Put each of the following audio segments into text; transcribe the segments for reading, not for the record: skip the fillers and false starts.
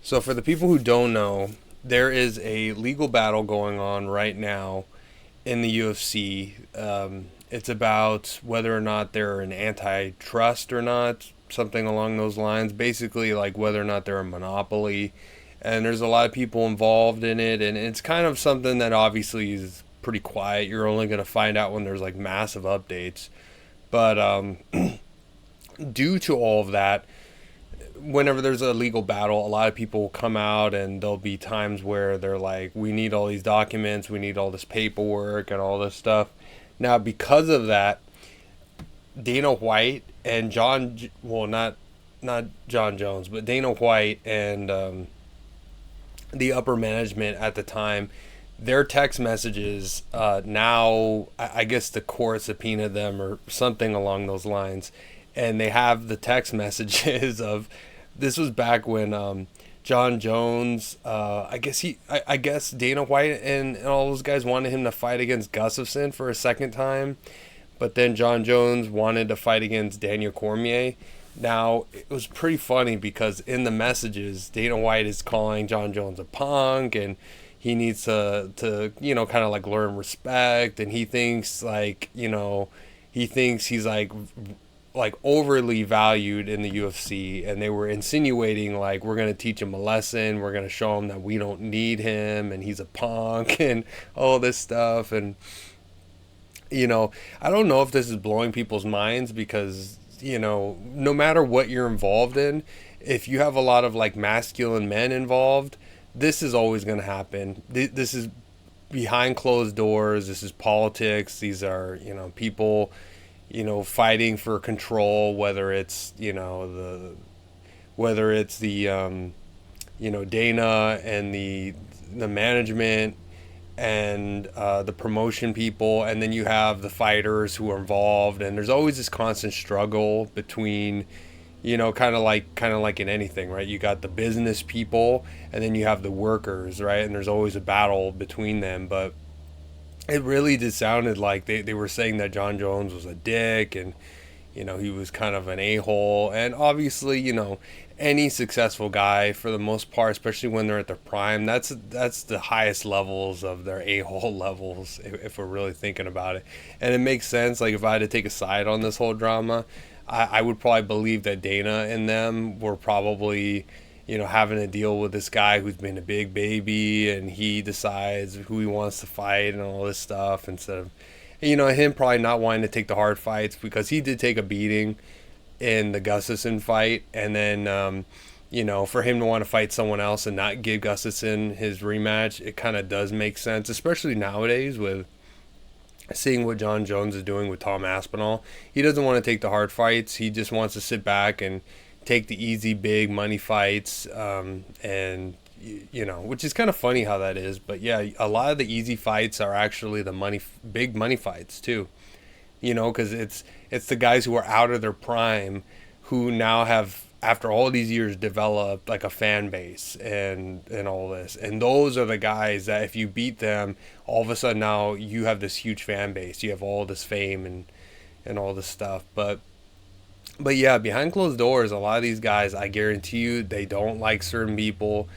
So, for the people who don't know, there is a legal battle going on right now in the UFC. It's about whether or not they're an antitrust or not, something along those lines. Basically, like whether or not they're a monopoly. And there's a lot of people involved in it, and it's kind of something that obviously is pretty quiet. You're only going to find out when there's like massive updates. But due to all of that, whenever there's a legal battle, a lot of people will come out and there'll be times where they're like, we need all these documents, we need all this paperwork and all this stuff. Now, because of that, Dana White and not Jon Jones, but Dana White and the upper management at the time, their text messages now, I guess the court subpoenaed them or something along those lines, and they have the text messages of this was back when Jon Jones, I guess Dana White and all those guys wanted him to fight against Gustafsson for a second time, but then Jon Jones wanted to fight against Daniel Cormier. Now, it was pretty funny because in the messages, Dana White is calling Jon Jones a punk and he needs to kind of like learn respect. And he thinks he's like overly valued in the UFC. And they were insinuating like, we're going to teach him a lesson. We're going to show him that we don't need him and he's a punk and all this stuff. And, I don't know if this is blowing people's minds because no matter what you're involved in, if you have a lot of like masculine men involved, this is always going to happen. This is behind closed doors. This is politics. These are, people, fighting for control, whether it's the, Dana and the management and the promotion people, and then you have the fighters who are involved, and there's always this constant struggle between, kind of like in anything, right? You got the business people, and then you have the workers, right? And there's always a battle between them. But it really just sounded like they were saying that Jon Jones was a dick, and he was kind of an a-hole. And obviously, any successful guy for the most part, especially when they're at their prime, that's the highest levels of their a-hole levels, if we're really thinking about it. And it makes sense. Like, if I had to take a side on this whole drama, I would probably believe that Dana and them were probably, having to deal with this guy who's been a big baby, and he decides who he wants to fight and all this stuff, instead of, him probably not wanting to take the hard fights, because he did take a beating in the Gustafsson fight. And then, for him to want to fight someone else and not give Gustafsson his rematch, it kind of does make sense, especially nowadays with seeing what Jon Jones is doing with Tom Aspinall. He doesn't want to take the hard fights. He just wants to sit back and take the easy, big money fights. And which is kind of funny how that is. But yeah, a lot of the easy fights are actually the big money fights too. Because it's the guys who are out of their prime who now have, after all these years, developed like a fan base and all this. And those are the guys that if you beat them, all of a sudden now you have this huge fan base. You have all this fame and all this stuff. But yeah, behind closed doors, a lot of these guys, I guarantee you, they don't like certain people.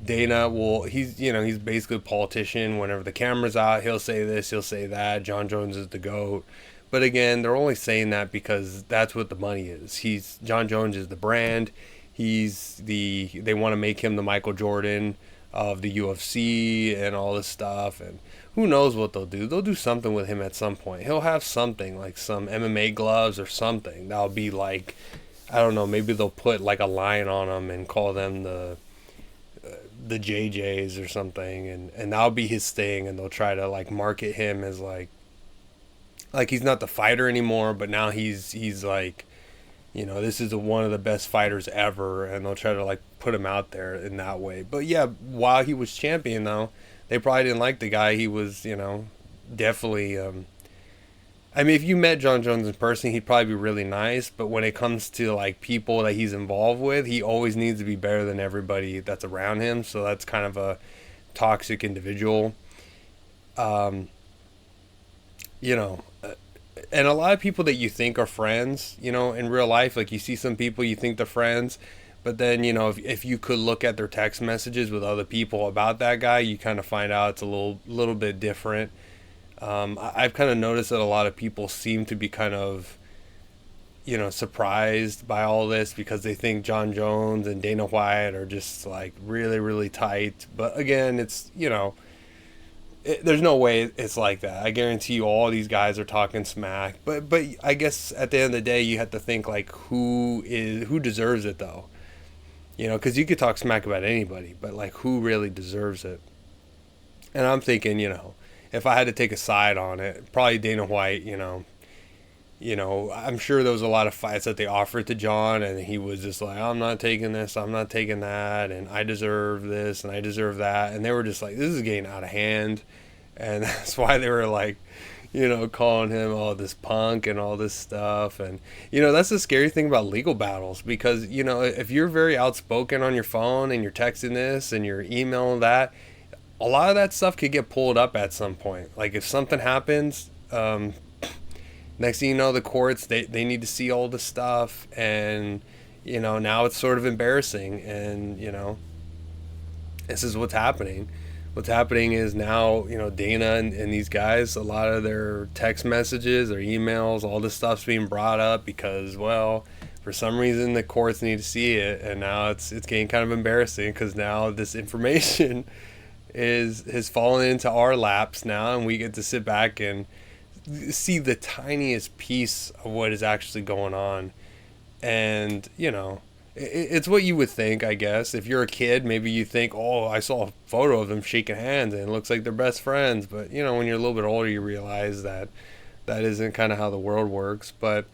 Dana he's basically a politician. Whenever the camera's out, he'll say this, he'll say that. Jon Jones is the GOAT. But again, they're only saying that because that's what the money is. Jon Jones is the brand. They want to make him the Michael Jordan of the UFC and all this stuff. And who knows what they'll do? They'll do something with him at some point. He'll have something like some MMA gloves or something. That'll be like, I don't know, maybe they'll put like a lion on them and call them the JJs or something. And that'll be his thing. And they'll try to like market him as like he's not the fighter anymore, but now he's like, this is one of the best fighters ever, and they'll try to like put him out there in that way. But yeah, while he was champion though, they probably didn't like the guy. He was, definitely. I mean, if you met Jon Jones in person, he'd probably be really nice. But when it comes to like people that he's involved with, he always needs to be better than everybody that's around him. So that's kind of a toxic individual. Um, you know, and a lot of people that you think are friends, in real life, like you see some people you think they're friends, But then, if you could look at their text messages with other people about that guy, you kind of find out it's a little bit different. I've kind of noticed that a lot of people seem to be kind of, surprised by all this because they think Jon Jones and Dana White are just like really, really tight. But again, it's, there's no way it's like that. I guarantee you all these guys are talking smack. But I guess at the end of the day, you have to think like who deserves it though. Because you could talk smack about anybody, but like who really deserves it? And I'm thinking, if I had to take a side on it, probably Dana White. I'm sure there was a lot of fights that they offered to John, and he was just like, I'm not taking this, I'm not taking that, and I deserve this, and I deserve that. And they were just like, this is getting out of hand. And that's why they were like, calling him all this punk and all this stuff. And, that's the scary thing about legal battles because, if you're very outspoken on your phone and you're texting this and you're emailing that, a lot of that stuff could get pulled up at some point. Like if something happens, next thing you know, the courts, they need to see all the stuff. And, now it's sort of embarrassing. And, this is what's happening. What's happening is now, Dana and these guys, a lot of their text messages, their emails, all this stuff's being brought up because, well, for some reason the courts need to see it. And now it's getting kind of embarrassing because now this information has fallen into our laps now, and we get to sit back and see the tiniest piece of what is actually going on. And it's what you would think, I guess. If you're a kid, maybe you think, oh, I saw a photo of them shaking hands and it looks like they're best friends. But when you're a little bit older, you realize that isn't kind of how the world works. But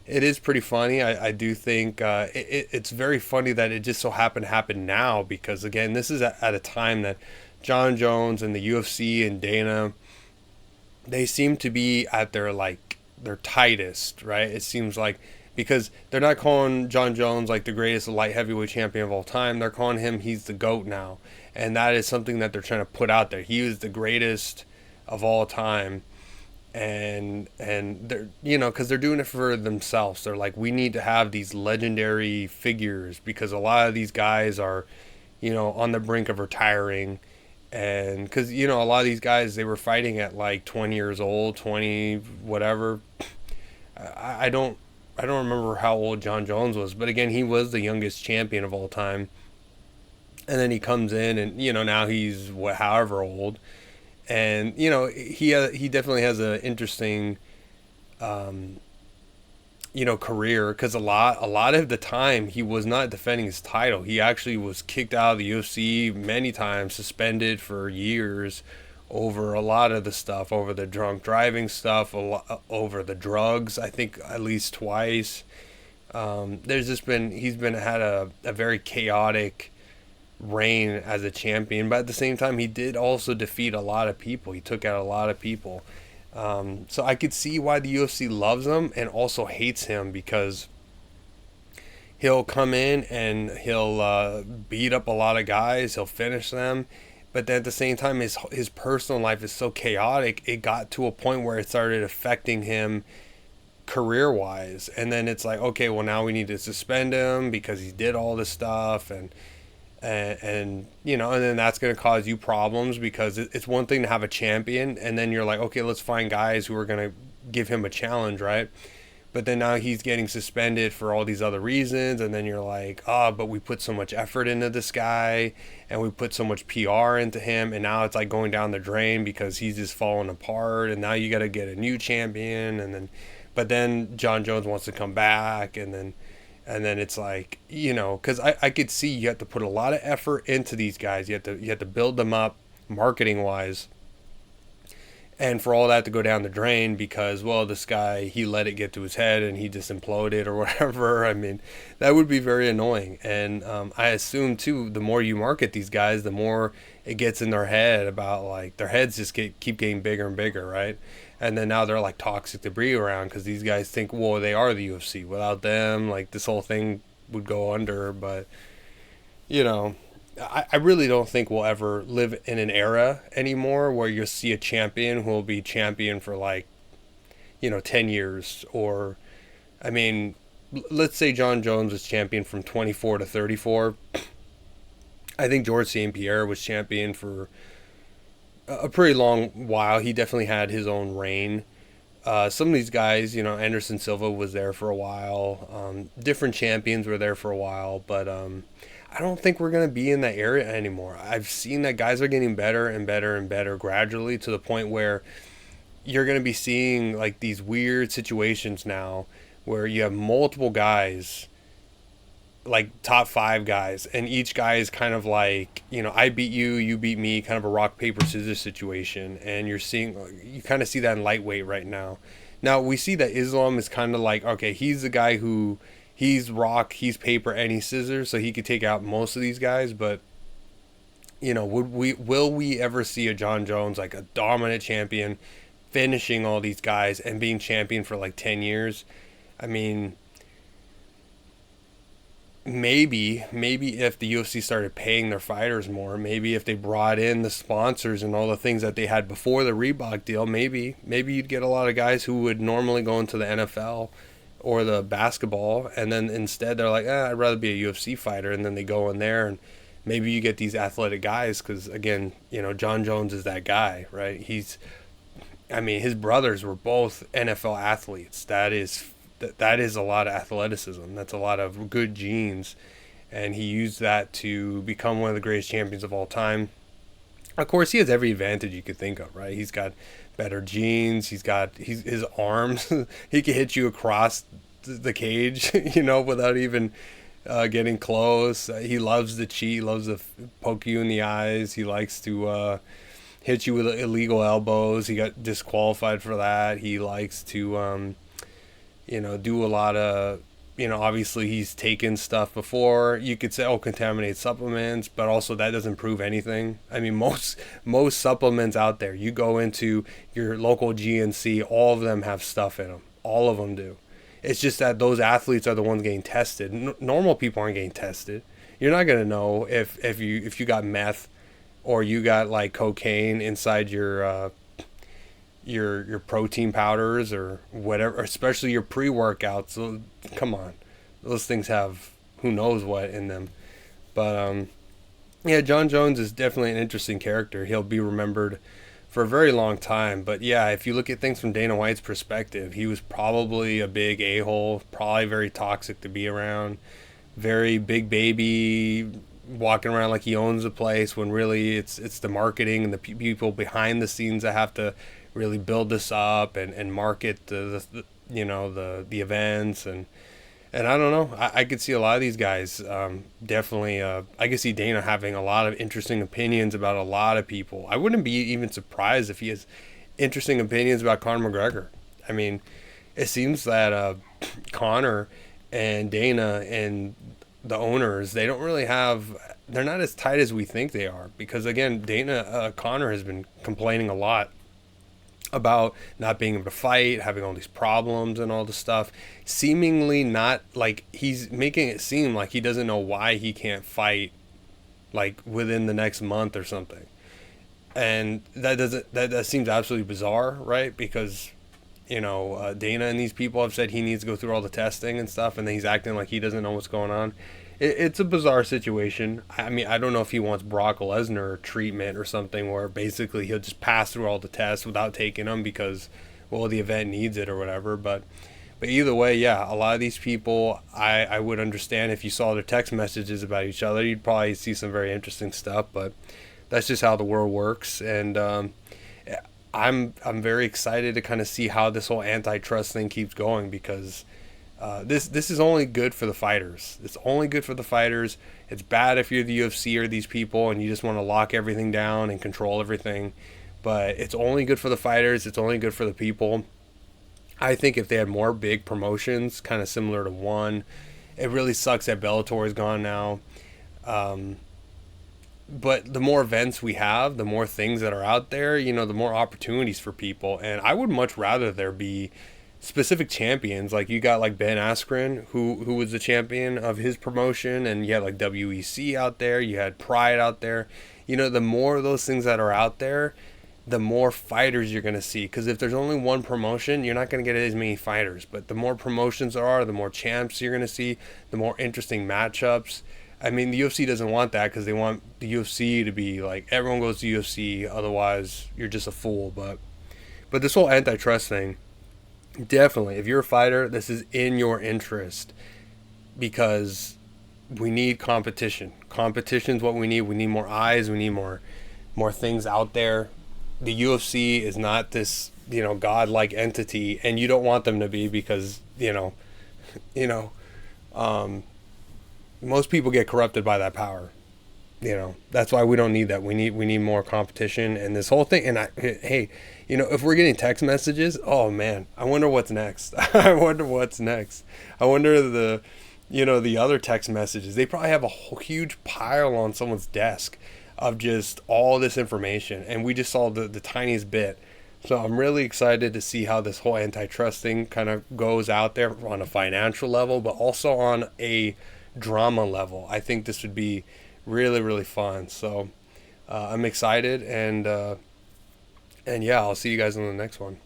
it is pretty funny. I do think it's very funny that it just so happened to happen now because, again, this is at a time that Jon Jones and the UFC and Dana, they seem to be at their tightest, right? It seems like because they're not calling Jon Jones like the greatest light heavyweight champion of all time. They're calling him he's the GOAT now. And that is something that they're trying to put out there. He is the greatest of all time. And they're, because they're doing it for themselves. They're like, we need to have these legendary figures because a lot of these guys are, on the brink of retiring. And because, a lot of these guys, they were fighting at like 20 years old, 20, whatever. I don't remember how old Jon Jones was, but again, he was the youngest champion of all time. And then he comes in and, now he's however old. And, he definitely has an interesting, career because a lot of the time he was not defending his title. He actually was kicked out of the UFC many times, suspended for years over a lot of the stuff, over the drunk driving stuff, over the drugs, I think at least twice. He's had a very chaotic reign as a champion, but at the same time, he did also defeat a lot of people. He took out a lot of people. So I could see why the UFC loves him and also hates him because he'll come in and he'll beat up a lot of guys. He'll finish them. But then at the same time, his personal life is so chaotic, it got to a point where it started affecting him career-wise. And then it's like, okay, well, now we need to suspend him because he did all this stuff. And then that's going to cause you problems because it's one thing to have a champion. And then you're like, okay, let's find guys who are going to give him a challenge, right? But then now he's getting suspended for all these other reasons. And then you're like, but we put so much effort into this guy and we put so much PR into him. And now it's like going down the drain because he's just falling apart. And now you got to get a new champion. But then Jon Jones wants to come back. And then it's like, because I could see you have to put a lot of effort into these guys. You have to build them up marketing wise. And for all that to go down the drain because, well, this guy, he let it get to his head and he just imploded or whatever. I mean, that would be very annoying. And I assume, too, the more you market these guys, the more it gets in their head about, like, their heads just keep getting bigger and bigger, right? And then now they're, like, toxic debris around because these guys think, well, they are the UFC. Without them, like, this whole thing would go under. But, I really don't think we'll ever live in an era anymore where you'll see a champion who will be champion for 10 years. Or, I mean, let's say Jon Jones was champion from 24 to 34. I think George St. Pierre was champion for a pretty long while. He definitely had his own reign. Some of these guys, Anderson Silva was there for a while. Different champions were there for a while, but I don't think we're going to be in that area anymore. I've seen that guys are getting better and better and better gradually to the point where you're going to be seeing like these weird situations now where you have multiple guys, like top five guys, and each guy is kind of like, I beat you, you beat me, kind of a rock paper scissors situation. And you kind of see that in lightweight right now. Now we see that Islam is kind of like, okay, he's the guy who he's rock, he's paper, and he's scissors, so he could take out most of these guys. But will we ever see a Jon Jones, like a dominant champion, finishing all these guys and being champion for like 10 years? I mean, maybe if the UFC started paying their fighters more, maybe if they brought in the sponsors and all the things that they had before the Reebok deal, maybe you'd get a lot of guys who would normally go into the NFL or the basketball, and then instead they're like, I'd rather be a UFC fighter, and then they go in there, and maybe you get these athletic guys because, again, Jon Jones is that guy, right? His brothers were both NFL athletes. That is a lot of athleticism. That's a lot of good genes, and he used that to become one of the greatest champions of all time. Of course, he has every advantage you could think of, right? He's got better genes. His arms. He can hit you across the cage, without even getting close. He loves to cheat. He loves to poke you in the eyes. He likes to hit you with illegal elbows. He got disqualified for that. He likes to do a lot of, obviously he's taken stuff before. You could say, contaminated supplements, but also that doesn't prove anything. I mean, most supplements out there, you go into your local GNC, all of them have stuff in them. All of them do. It's just that those athletes are the ones getting tested. Normal people aren't getting tested. You're not going to know if you got meth or you got like cocaine inside your protein powders or whatever, especially your pre-workouts. So, come on, those things have who knows what in them. But yeah, Jon Jones is definitely an interesting character. He'll be remembered for a very long time. But yeah, if you look at things from Dana White's perspective, he was probably a big a-hole, probably very toxic to be around, very big baby, walking around like he owns the place when really it's the marketing and the people behind the scenes that have to really build this up and market the events and I don't know. I could see a lot of these guys definitely. I could see Dana having a lot of interesting opinions about a lot of people. I wouldn't be even surprised if he has interesting opinions about Conor McGregor. I mean, it seems that Conor and Dana and the owners, they don't really have. They're not as tight as we think they are because again, Conor has been complaining a lot about not being able to fight, having all these problems and all this stuff, seemingly not like he's making it seem like he doesn't know why he can't fight like within the next month or something. And that seems absolutely bizarre, right? Because Dana and these people have said he needs to go through all the testing and stuff, and then he's acting like he doesn't know what's going on. It's a bizarre situation. I mean, I don't know if he wants Brock Lesnar treatment or something where basically he'll just pass through all the tests without taking them because, well, the event needs it or whatever. But either way, yeah, a lot of these people, I would understand if you saw their text messages about each other, you'd probably see some very interesting stuff. But that's just how the world works, and I'm very excited to kind of see how this whole antitrust thing keeps going because. This is only good for the fighters. It's only good for the fighters. It's bad if you're the UFC or these people and you just want to lock everything down and control everything. But it's only good for the fighters. It's only good for the people. I think if they had more big promotions, kind of similar to one, it really sucks that Bellator is gone now. But the more events we have, the more things that are out there, the more opportunities for people. And I would much rather there be specific champions. Like you got like Ben Askren who was the champion of his promotion, and you had like WEC out there, you had Pride out there. The more of those things that are out there, the more fighters you're going to see. Because if there's only one promotion, you're not going to get as many fighters. But the more promotions there are, the more champs you're going to see, the more interesting matchups. I mean, the UFC doesn't want that because they want the UFC to be like everyone goes to UFC. Otherwise, you're just a fool. But this whole antitrust thing, definitely, if you're a fighter, this is in your interest because we need competition. Competition is what we need. We need more eyes. We need more things out there. The UFC is not this, godlike entity, and you don't want them to be because, you know, um, most people get corrupted by that power. That's why we don't need that. We need more competition and this whole thing. And hey, if we're getting text messages, oh man, I wonder what's next. I wonder what's next. I wonder the other text messages. They probably have a whole huge pile on someone's desk of just all this information, and we just saw the tiniest bit. So I'm really excited to see how this whole antitrust thing kind of goes out there on a financial level, but also on a drama level. I think this would be really, really fun. So I'm excited, and yeah, I'll see you guys on the next one.